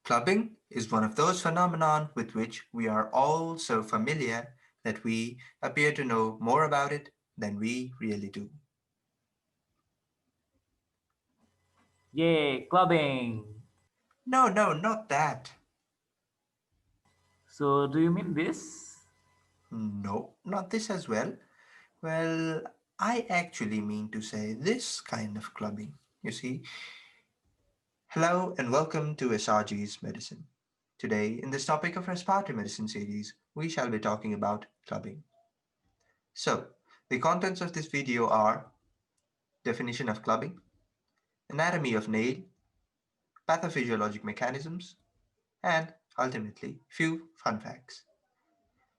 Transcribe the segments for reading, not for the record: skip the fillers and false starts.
Clubbing is one of those phenomena with which we are all so familiar that we appear to know more about it than we really do. Yay, clubbing! No, no, not that. So, do you mean this? No, not this as well. Well, I actually mean to say this kind of clubbing. You see, hello and welcome to SRG's Medicine. Today, in this topic of respiratory medicine series, we shall be talking about clubbing. So, the contents of this video are definition of clubbing, anatomy of nail, pathophysiologic mechanisms, and ultimately, few fun facts.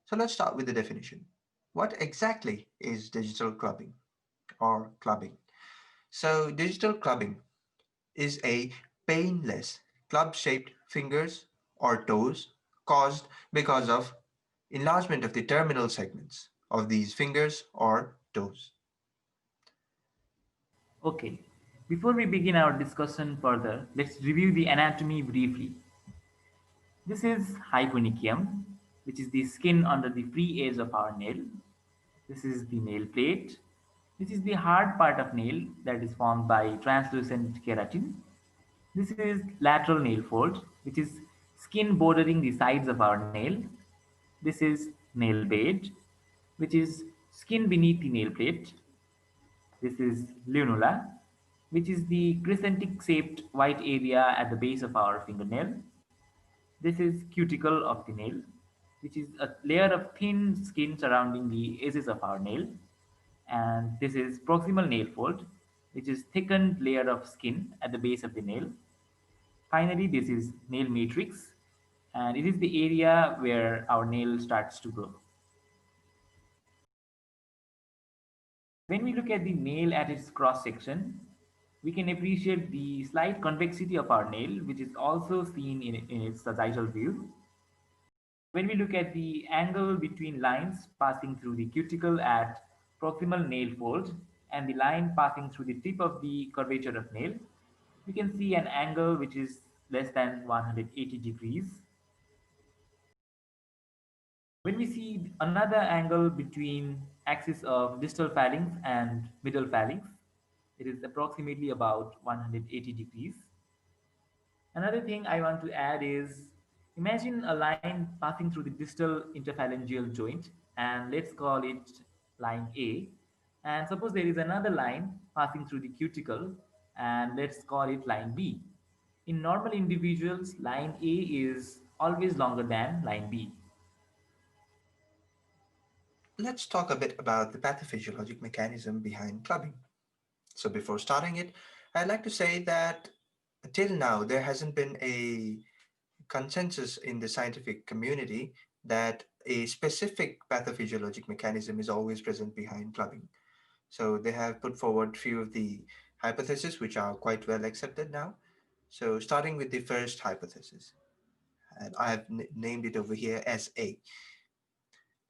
So let's start with the definition. What exactly is digital clubbing or clubbing? So digital clubbing is a painless club-shaped fingers or toes caused because of enlargement of the terminal segments of these fingers or toes. Okay, before we begin our discussion further, let's review the anatomy briefly. This is hyponychium, which is the skin under the free edge of our nail. This is the nail plate. This is the hard part of nail that is formed by translucent keratin. This is lateral nail fold, which is skin bordering the sides of our nail. This is nail bed, which is skin beneath the nail plate. This is lunula, which is the crescentic shaped white area at the base of our fingernail. This is cuticle of the nail, which is a layer of thin skin surrounding the edges of our nail. And this is proximal nail fold, which is thickened layer of skin at the base of the nail. Finally, this is nail matrix, and it is the area where our nail starts to grow. When we look at the nail at its cross section, we can appreciate the slight convexity of our nail, which is also seen in its sagittal view. When we look at the angle between lines passing through the cuticle at proximal nail fold and the line passing through the tip of the curvature of nail, we can see an angle which is less than 180 degrees. When we see another angle between axis of distal phalanx and middle phalanx, it is approximately about 180 degrees. Another thing I want to add is imagine a line passing through the distal interphalangeal joint, and let's call it line A. And suppose there is another line passing through the cuticle, and let's call it line B. In normal individuals, line A is always longer than line B. Let's talk a bit about the pathophysiologic mechanism behind clubbing. So before starting it, I'd like to say that till now there hasn't been a consensus in the scientific community that a specific pathophysiologic mechanism is always present behind clubbing. So they have put forward few of the hypotheses which are quite well accepted now. So starting with the first hypothesis, and I have named it over here as A.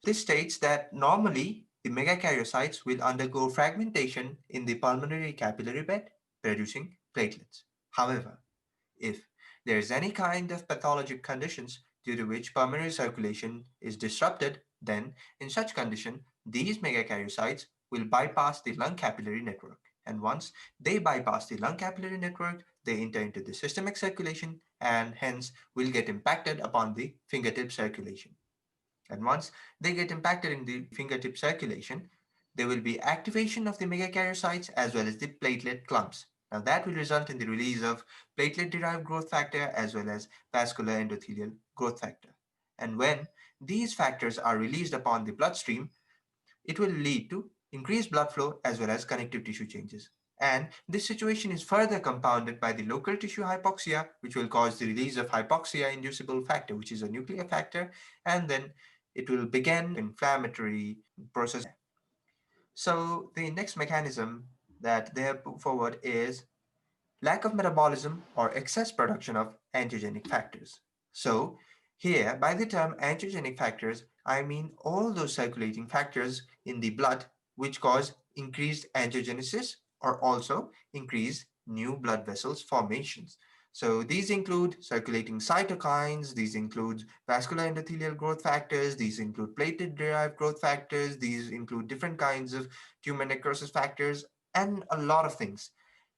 This states that normally the megakaryocytes will undergo fragmentation in the pulmonary capillary bed, producing platelets. However, if there is any kind of pathologic conditions due to which pulmonary circulation is disrupted, then in such condition, these megakaryocytes will bypass the lung capillary network. And once they bypass the lung capillary network, they enter into the systemic circulation and hence will get impacted upon the fingertip circulation. And once they get impacted in the fingertip circulation, there will be activation of the megakaryocytes as well as the platelet clumps. Now that will result in the release of platelet-derived growth factor as well as vascular endothelial growth factor. And when these factors are released upon the bloodstream, it will lead to increased blood flow as well as connective tissue changes. And this situation is further compounded by the local tissue hypoxia, which will cause the release of hypoxia-inducible factor, which is a nuclear factor, and then it will begin inflammatory process. So the next mechanism that they have put forward is lack of metabolism or excess production of angiogenic factors. So here, by the term angiogenic factors, I mean all those circulating factors in the blood which cause increased angiogenesis or also increased new blood vessels formations. So these include circulating cytokines, these include vascular endothelial growth factors, these include platelet-derived growth factors, these include different kinds of tumor necrosis factors, and a lot of things.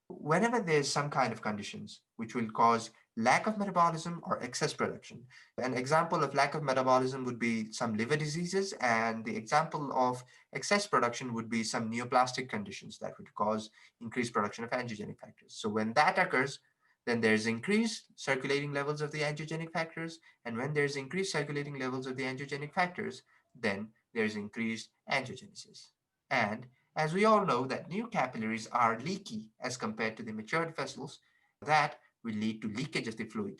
Whenever there's some kind of conditions which will cause lack of metabolism or excess production. An example of lack of metabolism would be some liver diseases, and the example of excess production would be some neoplastic conditions that would cause increased production of angiogenic factors. So when that occurs, then there's increased circulating levels of the angiogenic factors, and when there's increased circulating levels of the angiogenic factors, then there's increased angiogenesis. And as we all know that new capillaries are leaky as compared to the matured vessels, that will lead to leakage of the fluid.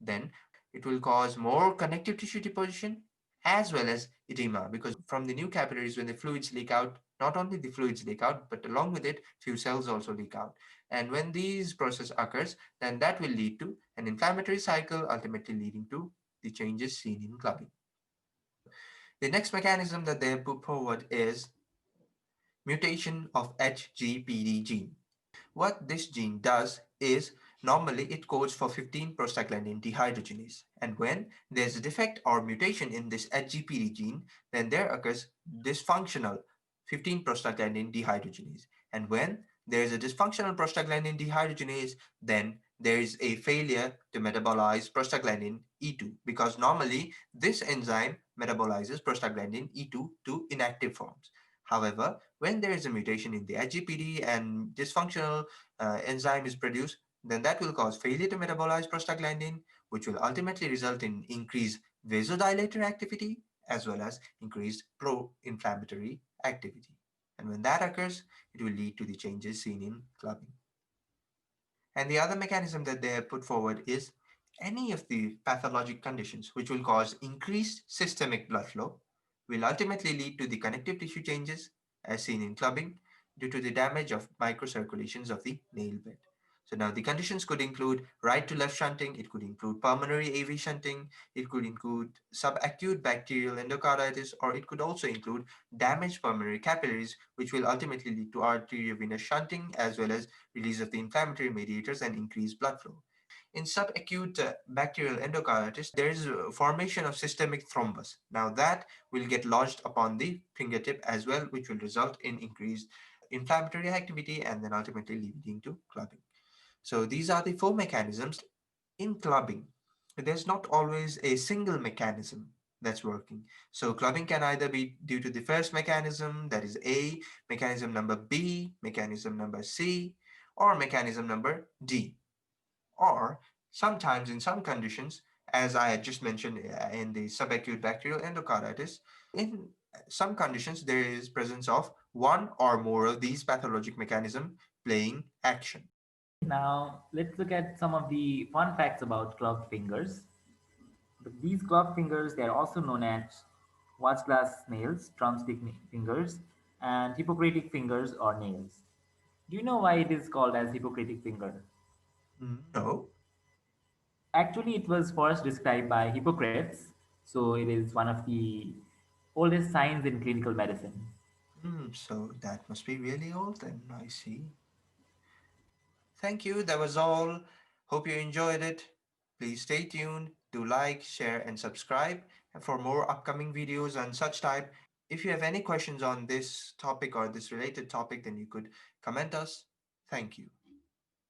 Then it will cause more connective tissue deposition as well as edema, because from the new capillaries, when the fluids leak out, not only the fluids leak out, but along with it, few cells also leak out. And when these process occurs, then that will lead to an inflammatory cycle, ultimately leading to the changes seen in clubbing. The next mechanism that they have put forward is mutation of HGPD gene. What this gene does is normally it codes for 15 prostaglandin dehydrogenase. And when there's a defect or mutation in this HGPD gene, then there occurs dysfunctional 15 prostaglandin dehydrogenase. And when there is a dysfunctional prostaglandin dehydrogenase, then there is a failure to metabolize prostaglandin E2, because normally this enzyme metabolizes prostaglandin E2 to inactive forms. However, when there is a mutation in the IGPD and dysfunctional enzyme is produced, then that will cause failure to metabolize prostaglandin, which will ultimately result in increased vasodilator activity as well as increased pro-inflammatory activity. And when that occurs, it will lead to the changes seen in clubbing. And the other mechanism that they have put forward is any of the pathologic conditions which will cause increased systemic blood flow will ultimately lead to the connective tissue changes as seen in clubbing due to the damage of microcirculations of the nail bed. So now the conditions could include right to left shunting, it could include pulmonary AV shunting, it could include subacute bacterial endocarditis, or it could also include damaged pulmonary capillaries, which will ultimately lead to arteriovenous shunting as well as release of the inflammatory mediators and increased blood flow. In subacute bacterial endocarditis, there is a formation of systemic thrombus. Now that will get lodged upon the fingertip as well, which will result in increased inflammatory activity and then ultimately leading to clubbing. So these are the four mechanisms in clubbing. There's not always a single mechanism that's working. So clubbing can either be due to the first mechanism, that is A, mechanism number B, mechanism number C, or mechanism number D. Or sometimes in some conditions, as I had just mentioned in the subacute bacterial endocarditis, in some conditions there is presence of one or more of these pathologic mechanism playing action. Now, let's look at some of the fun facts about clubbed fingers. These clubbed fingers, they are also known as watch glass nails, drumstick fingers, and Hippocratic fingers or nails. Do you know why it is called as Hippocratic finger? No. Actually, it was first described by Hippocrates, so it is one of the oldest science in clinical medicine. So that must be really old then, I see. Thank you, that was all. Hope you enjoyed it. Please stay tuned, do like, share, and subscribe for more upcoming videos and such type. If you have any questions on this topic or this related topic, then you could comment us. Thank you.